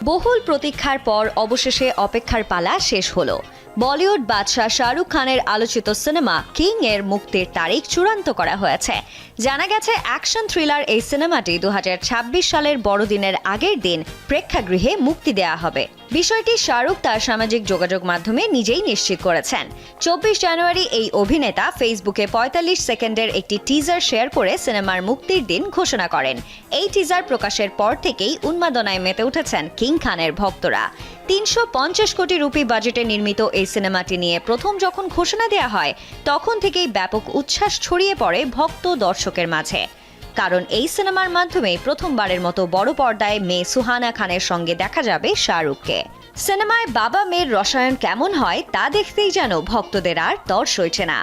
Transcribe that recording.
বহুল প্রতীক্ষার পর অবশেষে অপেক্ষার পালা শেষ হলো। বলিউড বাদশাহ শাহরুখ খানের আলোচিত সিনেমা কিং এর মুক্তির তারিখ চূড়ান্ত করা হয়েছে। জানা গেছে অ্যাকশন থ্রিলার এই সিনেমাটি 2026 সালের বড়দিনের আগের দিন প্রেক্ষাগৃহে মুক্তি দেয়া হবে। বিষয়টি শাহরুখ তার সামাজিক যোগাযোগ মাধ্যমে নিজেই নিশ্চিত করেছেন। 24 জানুয়ারি এই অভিনেতা ফেসবুকে 45 সেকেন্ডের একটি টিজার শেয়ার করে সিনেমার মুক্তির দিন ঘোষণা করেন। এই টিজার প্রকাশের পর থেকেই উন্মাদনায় মেতে উঠেছেন কিং খানের ভক্তরা। 350 কোটি রুপি বাজেটে নির্মিত এই সিনেমাটি নিয়ে প্রথম যখন ঘোষণা দেওয়া হয়, তখন থেকেই ব্যাপক উচ্ছ্বাস ছড়িয়ে পড়ে ভক্ত দর্শকের মাঝে। কারণ এই সিনেমার মাধ্যমে প্রথমবারের মতো বড় পর্দায় মেয়ে সুহানা খানের সঙ্গে দেখা যাবে শাহরুখকে। সিনেমায় বাবা মেয়ের রসায়ন কেমন হয় তা দেখতেই যেন ভক্তদের আর তর সইছে না।